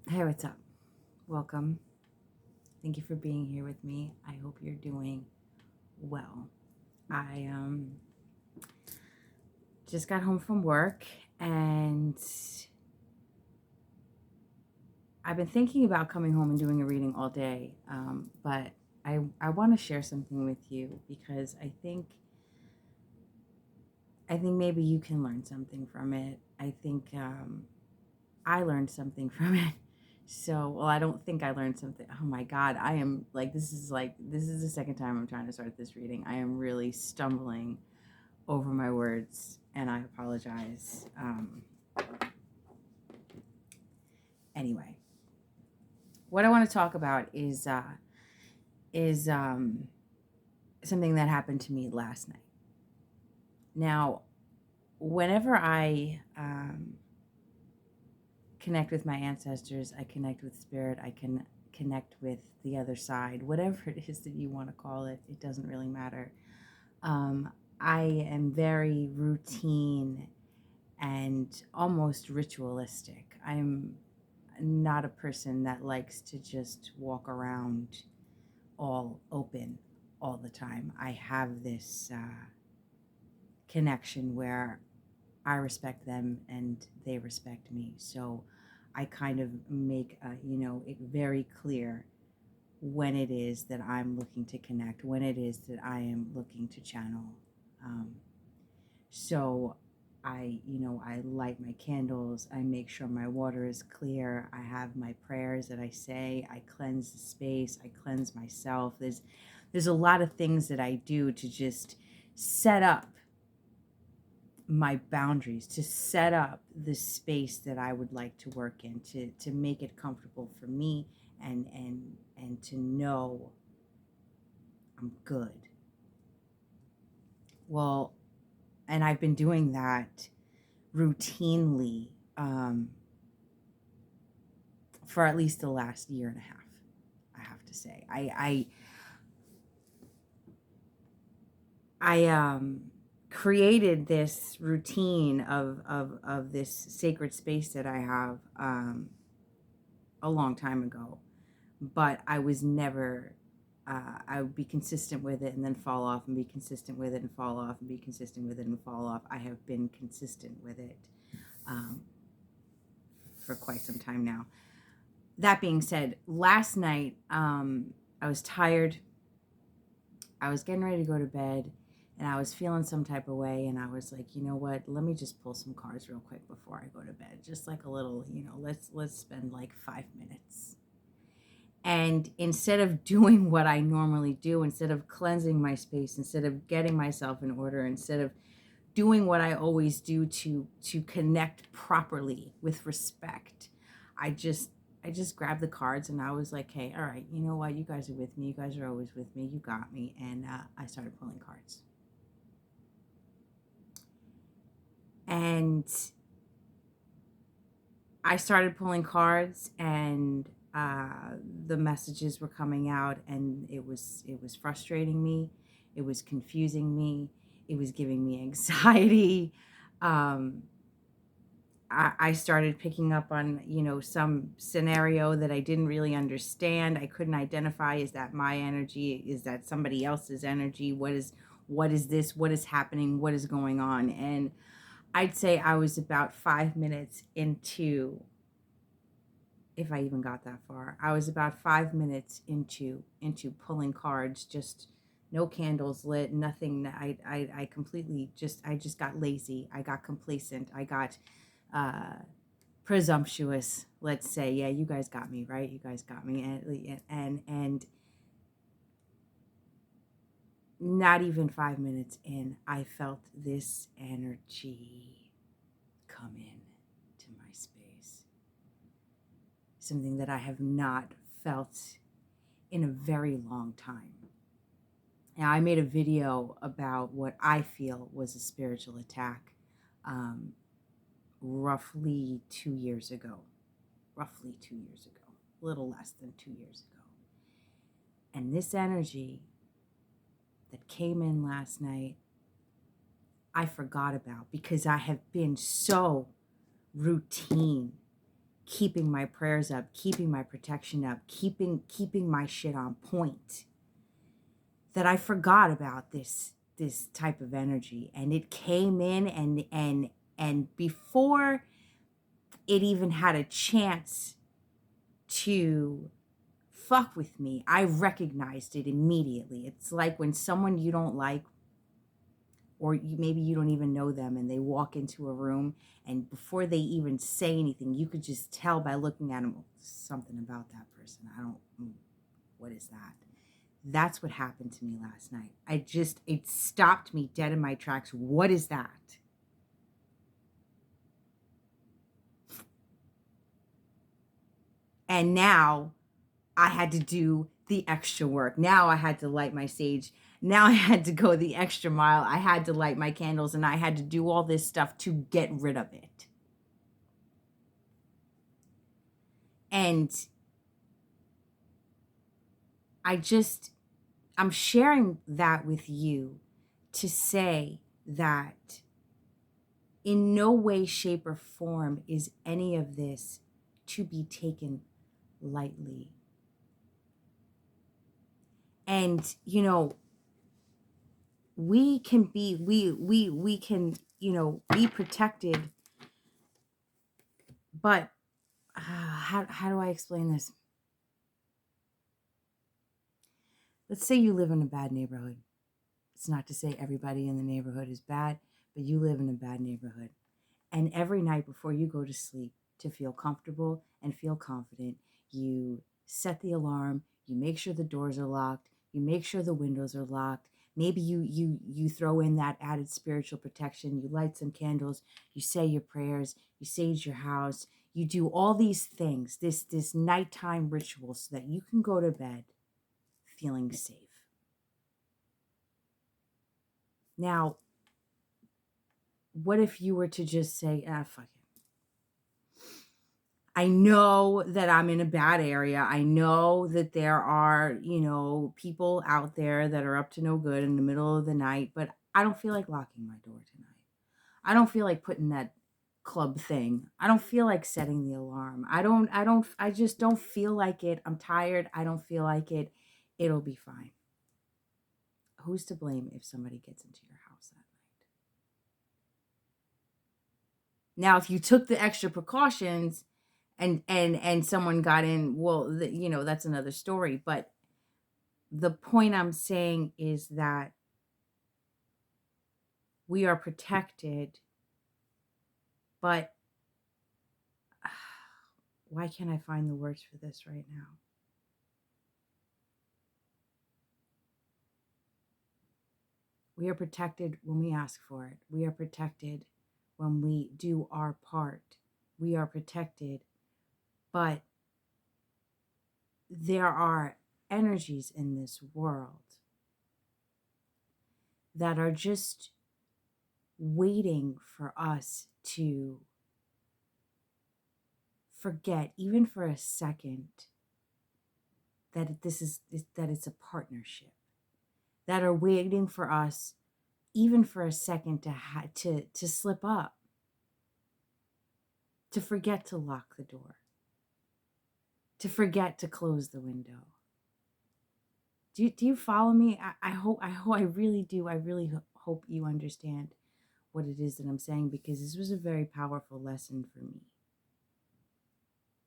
Hey, what's up? Welcome. Thank you for being here with me. I hope you're doing well. I just got home from work and I've been thinking about coming home and doing a reading all day. But I want to share something with you because I think maybe you can learn something from it. I think I learned something from it. So, well, I don't think I learned something. Oh my God, I am this is the second time I'm trying to start this reading. I am really stumbling over my words, and I apologize. Anyway, what I want to talk about is something that happened to me last night. Now, whenever I connect with my ancestors, I connect with spirit, I can connect with the other side, whatever it is that you want to call it, it doesn't really matter. Um, I am very routine and almost ritualistic. I'm not a person that likes to just walk around all open all the time. I have this connection where I respect them and they respect me. So I kind of make, it very clear when it is that I'm looking to connect, when it is that I am looking to channel. Um, so I light my candles. I make sure my water is clear. I have my prayers that I say. I cleanse the space. I cleanse myself. There's a lot of things that I do to just set up my boundaries, to set up the space that I would like to work in, to make it comfortable for me and to know I'm good. Well, and I've been doing that routinely for at least the last year and a half. I have to say, I created this routine of this sacred space that I have a long time ago, but I was never. I would be consistent with it and then fall off and be consistent with it and fall off and be consistent with it and fall off. I have been consistent with it um, for quite some time now. That being said, last night I was tired. I was getting ready to go to bed and I was feeling some type of way. And I was like, you know what? Let me just pull some cards real quick before I go to bed. Just like a little, let's spend like 5 minutes. And instead of doing what I normally do, instead of cleansing my space, instead of getting myself in order, instead of doing what I always do to connect properly with respect, I just I just grabbed the cards and I was like, hey, all right, you know what? You guys are with me. You guys are always with me. You got me. And I started pulling cards. And I started pulling cards and the messages were coming out and it was frustrating me. It was confusing me. It was giving me anxiety. Um, I started picking up on, some scenario that I didn't really understand. I couldn't identify, is that my energy? Is that somebody else's energy? What is this? What is happening? What is going on? And I'd say I was about 5 minutes into, if I even got that far. I was about 5 minutes into pulling cards, just no candles lit, nothing. I completely just got lazy. I got complacent. I got uh presumptuous, let's say. Yeah, you guys got me, right? You guys got me. And not even 5 minutes in, I felt this energy come in to my space. Something that I have not felt in a very long time. Now, I made a video about what I feel was a spiritual attack um, roughly 2 years ago. Roughly 2 years ago. A little less than 2 years ago. And this energy that came in last night, I forgot about because I have been so routine keeping my prayers up, keeping my protection up, keeping my shit on point, that I forgot about this type of energy, and it came in, and before it even had a chance to fuck with me, I recognized it immediately. It's like when someone you don't like, or maybe you don't even know them, and they walk into a room, and before they even say anything, you could just tell by looking at them, something about that person. What is that? That's what happened to me last night. It stopped me dead in my tracks. What is that? And now I had to do the extra work. Now I had to light my sage. Now I had to go the extra mile. I had to light my candles, and I had to do all this stuff to get rid of it. And I'm sharing that with you to say that in no way, shape, or form is any of this to be taken lightly. And we can be we can be protected, but how do I explain this? Let's say you live in a bad neighborhood. It's not to say everybody in the neighborhood is bad, but you live in a bad neighborhood. And every night before you go to sleep, to feel comfortable and feel confident, you set the alarm, you make sure the doors are locked, you make sure the windows are locked. Maybe you throw in that added spiritual protection, you light some candles, you say your prayers, you sage your house, you do all these things, this nighttime ritual, so that you can go to bed feeling safe. Now, what if you were to just say, fuck it. I know that I'm in a bad area. I know that there are, people out there that are up to no good in the middle of the night, but I don't feel like locking my door tonight. I don't feel like putting that club thing. I don't feel like setting the alarm. I just don't feel like it. I'm tired. I don't feel like it. It'll be fine. Who's to blame if somebody gets into your house that night? Now, if you took the extra precautions and someone got in, well, that's another story. But the point I'm saying is that we are protected, but why can't I find the words for this right now? We are protected when we ask for it. We are protected when we do our part. We are protected, but there are energies in this world that are just waiting for us to forget, even for a second, that it's a partnership, that are waiting for us, even for a second, to slip up, to forget to lock the door, to forget to close the window. Do you follow me? I really do. I really hope you understand what it is that I'm saying, because this was a very powerful lesson for me.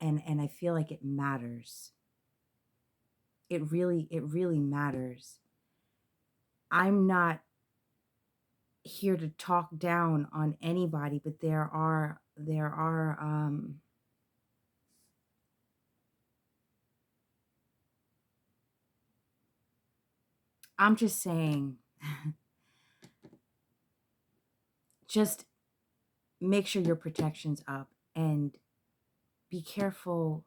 And I feel like it matters. It really matters. I'm not here to talk down on anybody, but there are I'm just saying, just make sure your protection's up, and be careful.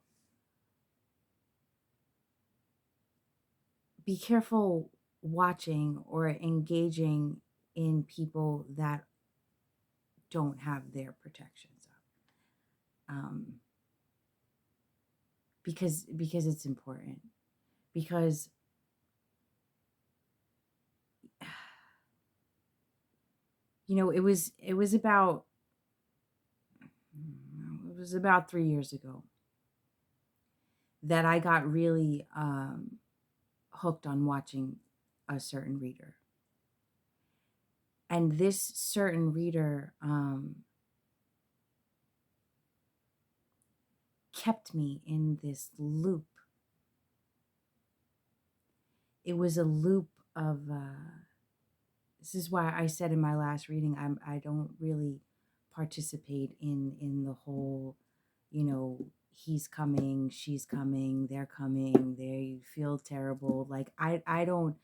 Be careful watching or engaging in people that don't have their protections up. Because it's important. Because it was about 3 years ago. that I got really hooked on watching a certain reader. And this certain reader kept me in this loop. It was a loop of, this is why I said in my last reading, I don't really participate in the whole, you know, he's coming, she's coming, they're coming, they feel terrible. Like I don't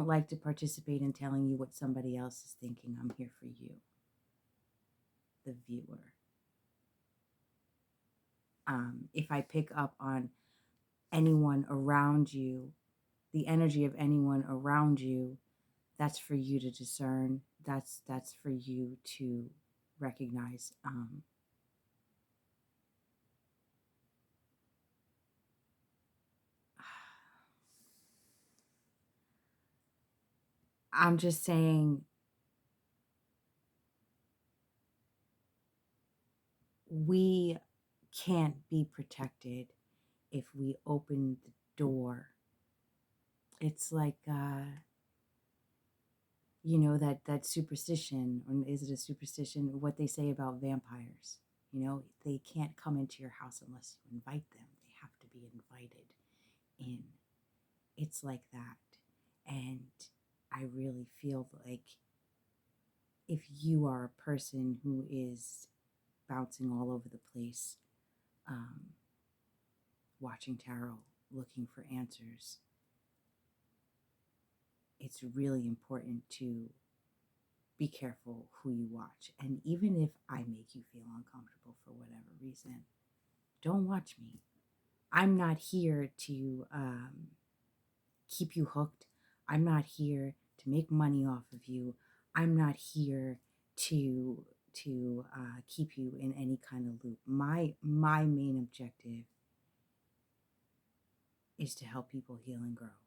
like to participate in telling you what somebody else is thinking. I'm here for you, the viewer. If I pick up on anyone around you, the energy of anyone around you, that's for you to discern. That's for you to recognize. I'm just saying, we can't be protected if we open the door. It's like, you know, that superstition, or is it a superstition? What they say about vampires. You know, they can't come into your house unless you invite them. They have to be invited in. It's like that. And I really feel like if you are a person who is bouncing all over the place, um, watching tarot, looking for answers, it's really important to be careful who you watch. And even if I make you feel uncomfortable for whatever reason, don't watch me. I'm not here to keep you hooked. I'm not here to make money off of you. I'm not here to keep you in any kind of loop. My main objective is to help people heal and grow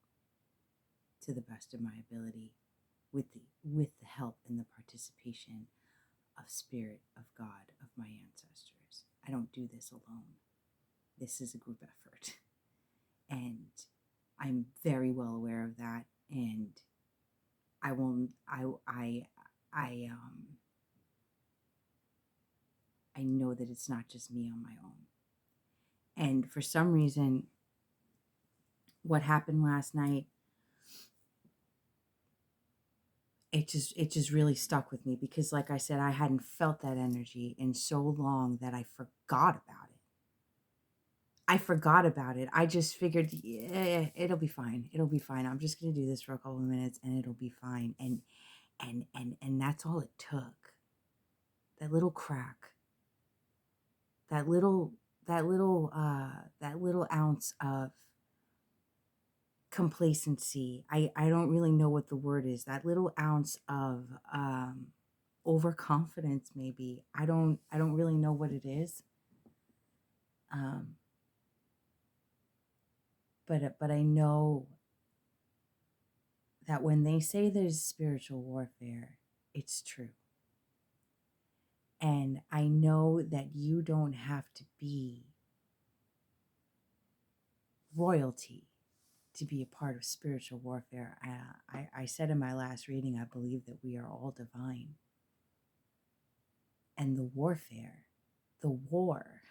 to the best of my ability, with the help and the participation of spirit, of God, of my ancestors. I don't do this alone. This is a group effort. And I'm very well aware of that. And I won't, I know that it's not just me on my own. And for some reason, what happened last night, it just really stuck with me, because like I said, I hadn't felt that energy in so long that I forgot about it. I just figured, yeah, it'll be fine. It'll be fine. I'm just gonna do this for a couple of minutes and it'll be fine. And that's all it took. That little crack, that little that little ounce of complacency. I don't really know what the word is. That little ounce of overconfidence, maybe. I don't really know what it is. Um, but I know that when they say there's spiritual warfare, it's true. And I know that you don't have to be royalty to be a part of spiritual warfare. I said in my last reading, I believe that we are all divine. And the warfare, the war,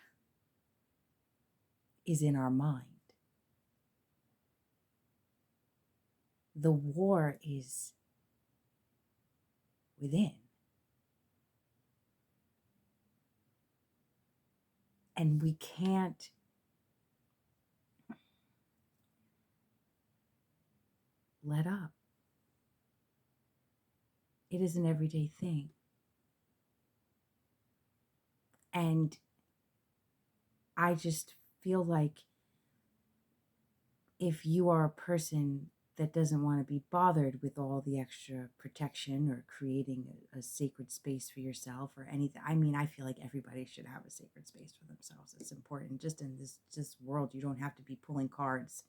is in our mind. The war is within. And we can't let up. It is an everyday thing. And I just feel like if you are a person that doesn't want to be bothered with all the extra protection or creating a sacred space for yourself or anything. I mean, I feel like everybody should have a sacred space for themselves. It's important. Just in this world, you don't have to be pulling cards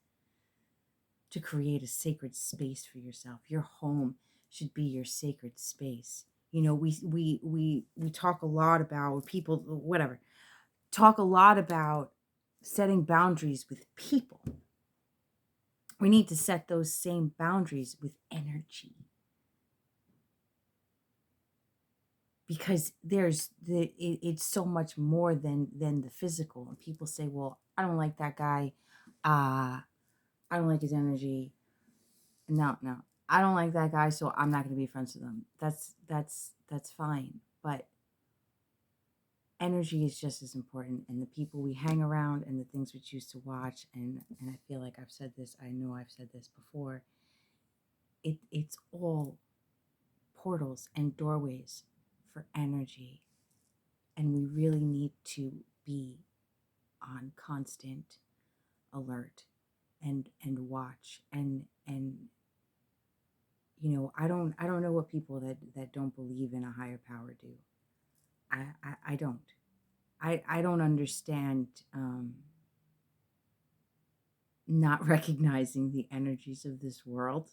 to create a sacred space for yourself. Your home should be your sacred space. You know, we talk a lot about people, whatever, talk a lot about setting boundaries with people. We need to set those same boundaries with energy. Because it's so much more than the physical. And people say, well, I don't like that guy. I don't like his energy. No, I don't like that guy, so I'm not going to be friends with him. That's fine. But energy is just as important, and the people we hang around and the things we choose to watch, and I feel like I've said this, I know I've said this before, it's all portals and doorways for energy. And we really need to be on constant alert and watch and I don't know what people that don't believe in a higher power do. I don't. I don't understand not recognizing the energies of this world.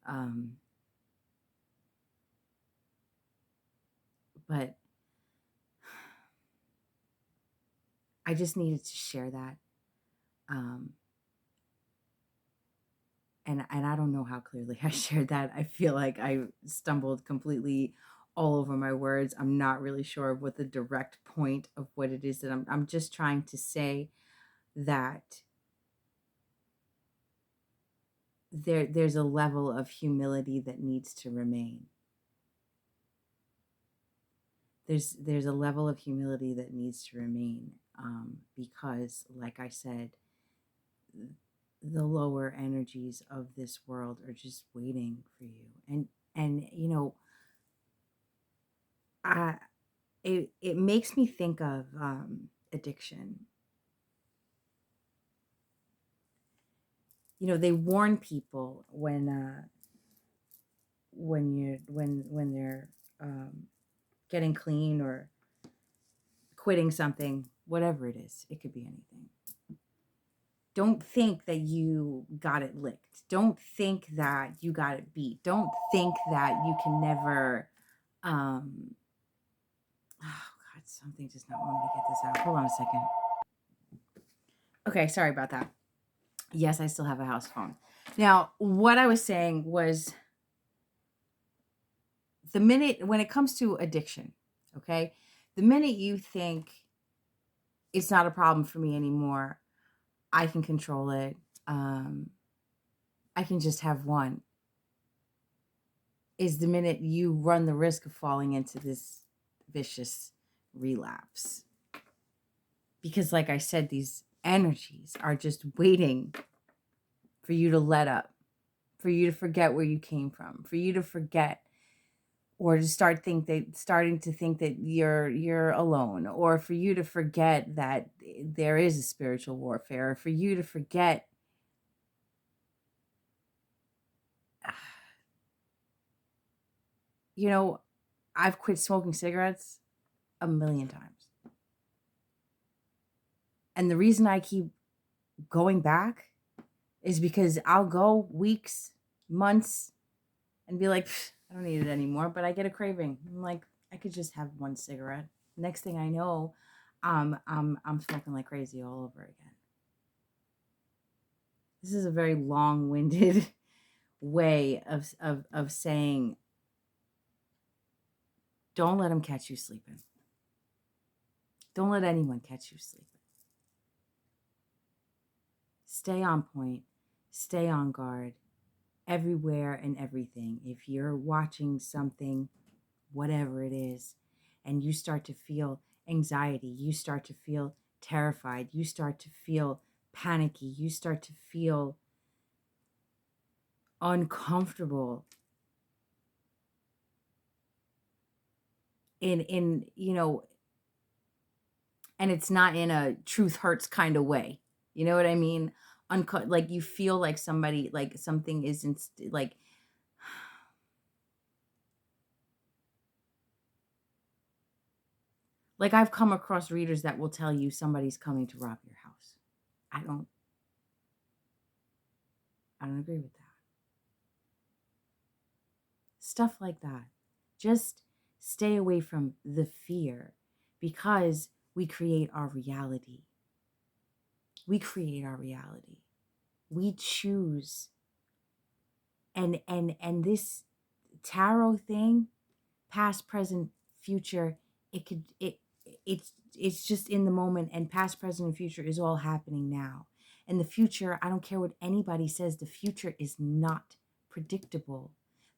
Um, but I just needed to share that. Um, and I don't know how clearly I shared that. I feel like I stumbled completely all over my words. I'm not really sure of what the direct point of what it is that I'm just trying to say that there's a level of humility that needs to remain. There's a level of humility that needs to remain, because, like I said, the lower energies of this world are just waiting for you. And I it makes me think of addiction. They warn people when they're getting clean or quitting something, whatever it is. It could be anything. Don't think that you got it licked. Don't think that you got it beat. Don't think that you can never. Oh God, something does not want me to get this out. Hold on a second. Okay, sorry about that. Yes, I still have a house phone. Now, what I was saying was, the minute when it comes to addiction, okay, the minute you think it's not a problem for me anymore, I can control it. Um, I can just have one, is the minute you run the risk of falling into this vicious relapse. Because, like I said, these energies are just waiting for you to let up, for you to forget where you came from, for you to forget, or to starting to think that you're alone, or for you to forget that there is a spiritual warfare, or for you to forget. I've quit smoking cigarettes a million times, and the reason I keep going back is because I'll go weeks, months, and be like, I don't need it anymore, but I get a craving. I'm like, I could just have one cigarette. Next thing I know, I'm smoking like crazy all over again. This is a very long-winded way of saying, don't let them catch you sleeping. Don't let anyone catch you sleeping. Stay on point. Stay on guard everywhere and everything. If you're watching something, whatever it is, and you start to feel anxiety, you start to feel terrified, you start to feel panicky, you start to feel uncomfortable in and it's not in a truth hurts kind of way. You know what I mean? Like you feel like somebody, like something isn't like I've come across readers that will tell you somebody's coming to rob your house. I don't I don't agree with that. Stuff like that. Just stay away from the fear, because we create our reality. We create our reality. We choose. And this tarot thing, past, present, future, it's just in the moment, and past, present, and future is all happening now. And the future, I don't care what anybody says, the future is not predictable.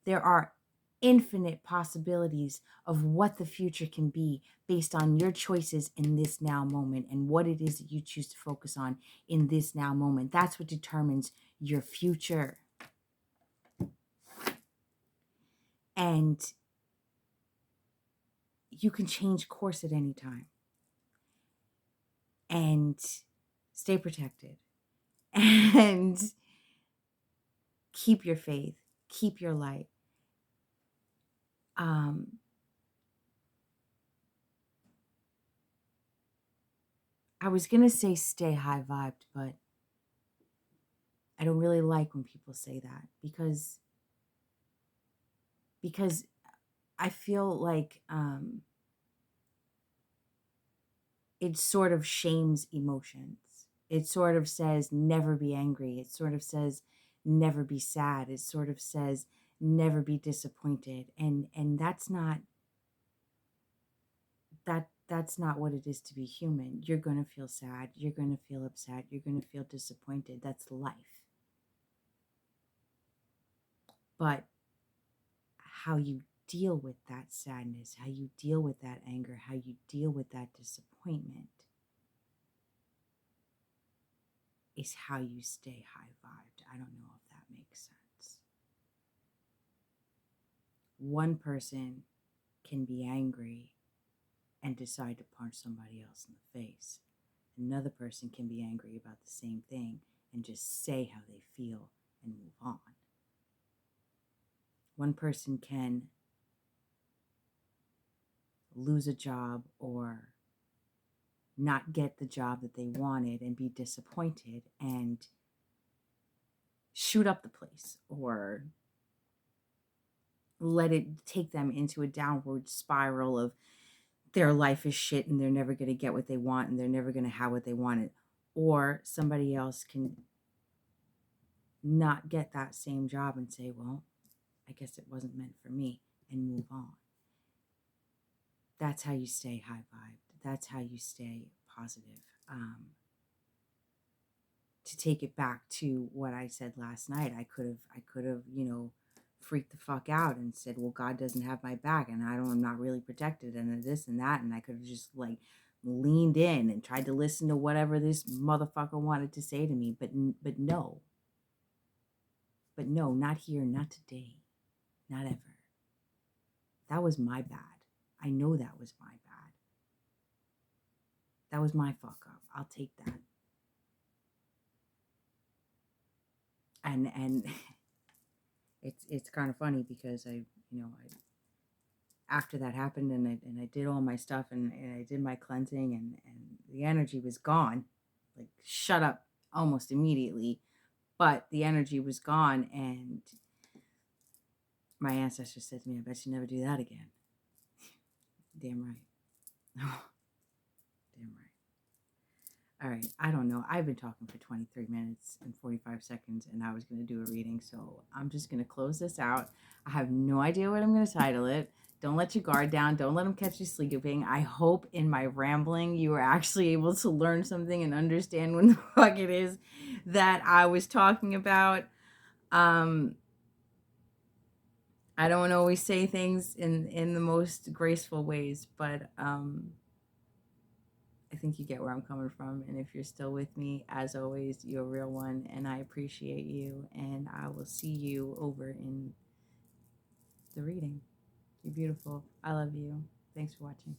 There are infinite possibilities of what the future can be based on your choices in this now moment and what it is that you choose to focus on in this now moment. That's what determines your future. And you can change course at any time and stay protected and keep your faith, keep your light. I was going to say stay high vibed, but I don't really like when people say that because I feel like it sort of shames emotions. It sort of says never be angry. It sort of says never be sad. It sort of says never be disappointed. And that's not that's not what it is to be human. You're going to feel sad. You're going to feel upset. You're going to feel disappointed. That's life. But how you deal with that sadness, how you deal with that anger, how you deal with that disappointment is how you stay high vibed. I don't know if that makes sense. One person can be angry and decide to punch somebody else in the face. Another person can be angry about the same thing and just say how they feel and move on. One person can lose a job or not get the job that they wanted and be disappointed and shoot up the place or let it take them into a downward spiral of their life is shit and they're never going to get what they want and they're never going to have what they wanted. Or somebody else can not get that same job and say, well, I guess it wasn't meant for me, and move on. That's how you stay high vibed. That's how you stay positive. To take it back to what I said last night, I could have, freaked the fuck out and said, well, God doesn't have my back and I'm not really protected and this and that. And I could have just like leaned in and tried to listen to whatever this motherfucker wanted to say to me. But no, not here, not today, not ever. That was my bad. I know that was my bad. That was my fuck up. I'll take that. And it's kind of funny because I after that happened and I did all my stuff and I did my cleansing and the energy was gone, like shut up almost immediately, but the energy was gone and my ancestor said to me, I bet you never do that again. Damn right. Damn right. All right, I don't know. I've been talking for 23 minutes and 45 seconds, and I was going to do a reading, so I'm just going to close this out. I have no idea what I'm going to title it. Don't let your guard down. Don't let them catch you sleeping. I hope in my rambling you were actually able to learn something and understand what the fuck it is that I was talking about. I don't always say things in the most graceful ways, but I think you get where I'm coming from. And if you're still with me, as always, you're a real one. And I appreciate you. And I will see you over in the reading. You're beautiful. I love you. Thanks for watching.